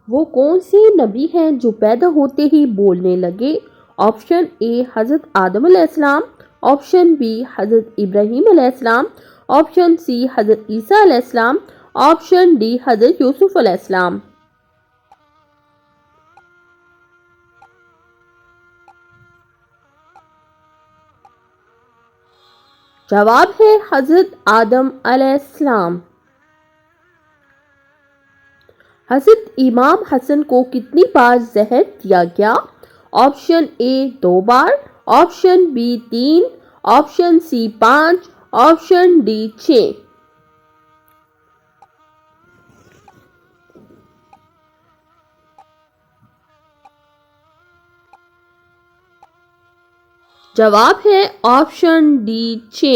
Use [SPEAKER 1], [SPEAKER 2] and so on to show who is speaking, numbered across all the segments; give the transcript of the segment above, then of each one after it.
[SPEAKER 1] وہ کون سے نبی ہیں جو پیدا ہوتے ہی بولنے لگے؟ آپشن اے حضرت آدم علیہ السلام، آپشن بی حضرت ابراہیم علیہ السلام، آپشن سی حضرت عیسیٰ علیہ السلام، آپشن ڈی حضرت یوسف علیہ السلام۔ جواب ہے حضرت آدم علیہ السلام۔ حضرت امام حسن کو کتنی بار زہر دیا گیا؟ آپشن اے 2 بار، option B 3، option C 5، option D 6۔ جواب ہے آپشن ڈی 6۔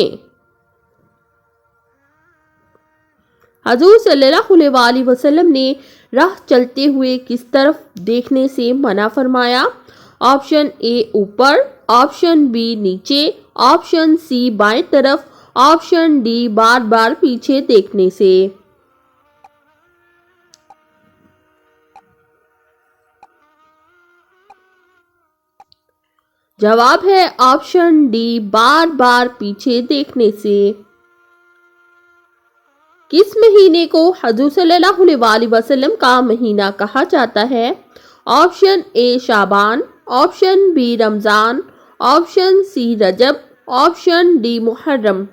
[SPEAKER 1] حضور صلی اللہ علیہ وسلم نے راہ چلتے ہوئے کس طرف دیکھنے سے منع فرمایا؟ آپشن اے اوپر، آپشن بی نیچے، آپشن سی بائیں طرف، آپشن ڈی بار بار پیچھے دیکھنے سے۔ جواب ہے آپشن ڈی بار بار پیچھے دیکھنے سے۔ کس مہینے کو حضور صلی اللہ علیہ وسلم کا مہینہ کہا جاتا ہے؟ آپشن اے شعبان، آپشن بی رمضان، آپشن سی رجب، آپشن ڈی محرم۔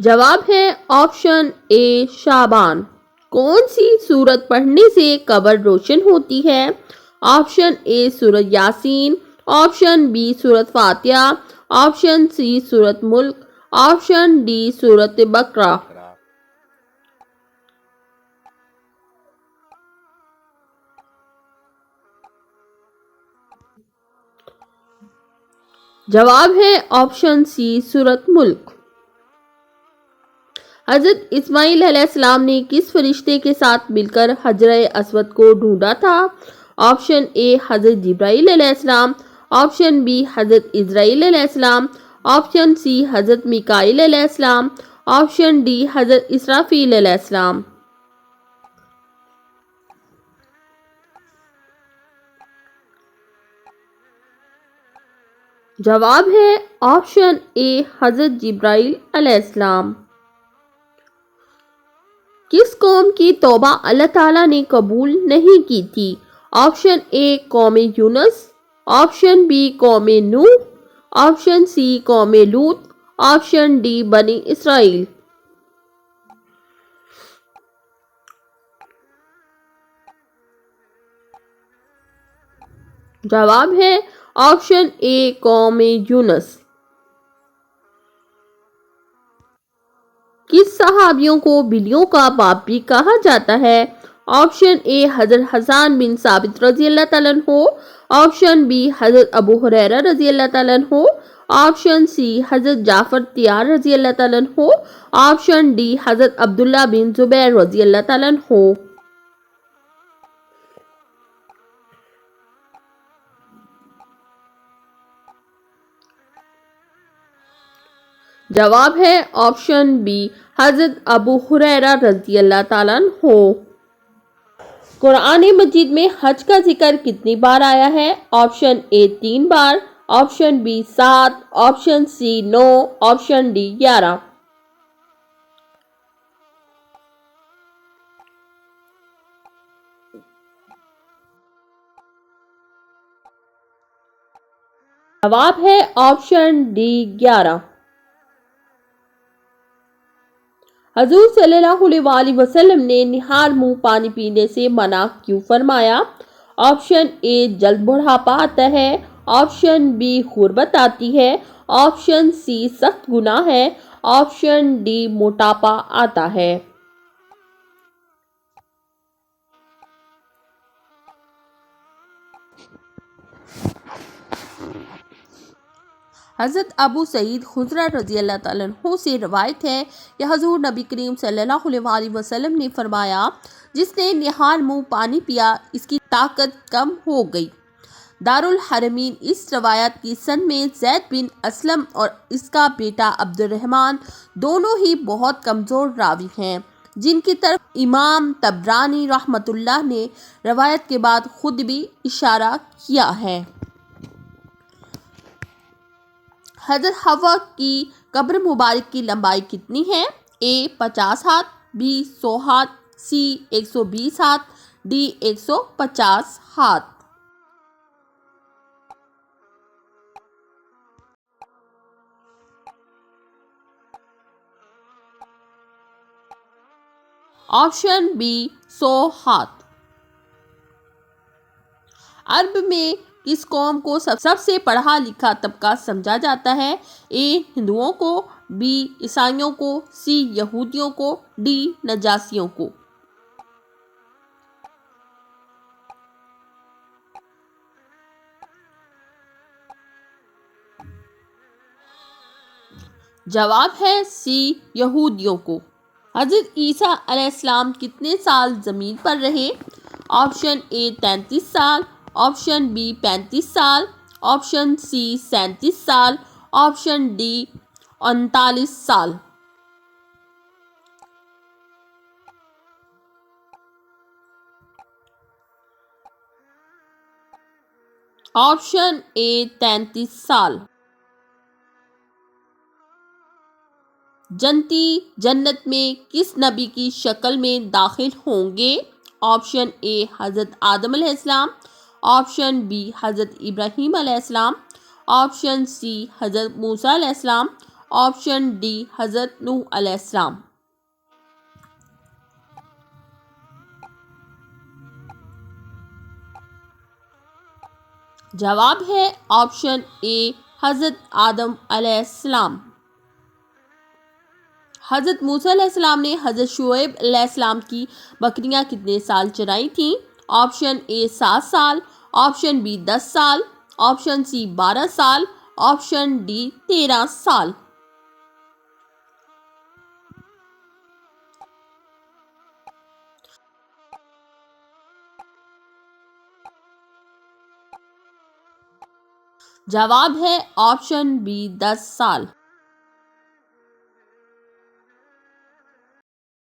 [SPEAKER 1] جواب ہے آپشن اے شعبان۔ کون سی سورت پڑھنے سے قبر روشن ہوتی ہے؟ آپشن اے سورت یاسین، آپشن بی سورت فاتحہ، آپشن سی سورت ملک، آپشن ڈی سورت بقرہ۔ جواب ہے آپشن سی سورت ملک۔ حضرت اسماعیل علیہ السلام نے کس فرشتے کے ساتھ مل کر حجر اسود کو ڈھونڈا تھا؟ آپشن اے حضرت جبرائیل علیہ السلام، آپشن بی حضرت اسرائیل علیہ السلام، آپشن سی حضرت میکائیل علیہ السلام، آپشن ڈی حضرت اسرافیل علیہ السلام۔ جواب ہے آپشن اے حضرت جبرائیل علیہ السلام۔ کس قوم کی توبہ اللہ تعالیٰ نے قبول نہیں کی تھی؟ آپشن اے قوم یونس، آپشن بی قوم نوح، آپشن سی قوم لوط، آپشن ڈی بنی اسرائیل۔ جواب ہے آپشن اے قوم یونس۔ کس صحابیوں کو بلیوں کا باپ بھی کہا جاتا ہے؟ آپشن اے حضرت حسان بن ثابت رضی اللہ تعالیٰ عنہ، آپشن بی حضرت ابو ہریرہ رضی اللہ تعالیٰ عنہ، آپشن سی حضرت جعفر طیار رضی اللہ تعالیٰ عنہ، آپشن ڈی حضرت عبداللہ بن زبیر رضی اللہ تعالیٰ عنہ۔ جواب ہے آپشن بی حضرت ابو ہریرہ رضی اللہ تعالیٰ عنہ۔ قرآن مجید میں حج کا ذکر کتنی بار آیا ہے؟ آپشن اے 3 بار، option B 7، option C 9، option D 11۔ جواب ہے آپشن ڈی 11۔ حضور صلی اللہ علیہ وسلم نے نہال منہ پانی پینے سے منع کیوں فرمایا؟ آپشن اے جلد بڑھاپا آتا ہے، آپشن بی غربت آتی ہے، آپشن سی سخت گناہ ہے، آپشن ڈی موٹاپا آتا ہے۔ حضرت ابو سعید خدری رضی اللہ تعالیٰ عنہ سے روایت ہے کہ حضور نبی کریم صلی اللہ علیہ وسلم نے فرمایا، جس نے نہال منہ پانی پیا اس کی طاقت کم ہو گئی۔ دارالحرمین اس روایت کی سند میں زید بن اسلم اور اس کا بیٹا عبد الرحمن دونوں ہی بہت کمزور راوی ہیں، جن کی طرف امام طبرانی رحمۃ اللہ نے روایت کے بعد خود بھی اشارہ کیا ہے۔ حضرت حوا کی قبر مبارک کی لمبائی کتنی ہے؟ اے 50 ہاتھ، بی 100 ہاتھ، سی 120 ہاتھ، ڈی 150 ہاتھ۔ آپشن بی 100 ہاتھ۔ عرب میں کس قوم کو سب سے پڑھا لکھا طبقہ سمجھا جاتا ہے؟ اے ہندوؤں کو، بی عیسائیوں کو، سی یہودیوں کو، ڈی نجاشیوں کو۔ جواب ہے سی یہودیوں کو۔ حضرت عیسیٰ علیہ السلام کتنے سال زمین پر رہے؟ آپشن اے 33 سال، آپشن بی 35 سال، آپشن سی 37 سال، آپشن ڈی 39 سال۔ آپشن اے 33 سال۔ جنتی جنت میں کس نبی کی شکل میں داخل ہوں گے؟ آپشن اے حضرت آدم علیہ السلام، آپشن بی حضرت ابراہیم علیہ السلام، آپشن سی حضرت موسیٰ علیہ السلام، آپشن ڈی حضرت نوح علیہ السلام۔ جواب ہے آپشن اے حضرت آدم علیہ السلام۔ حضرت موسیٰ علیہ السلام نے حضرت شعیب علیہ السلام کی بکریاں کتنے سال چرائی تھیں؟ آپشن اے 7 سال، آپشن بی 10 سال، آپشن سی 12 سال، آپشن ڈی 13 سال۔ جواب ہے آپشن بی 10 سال۔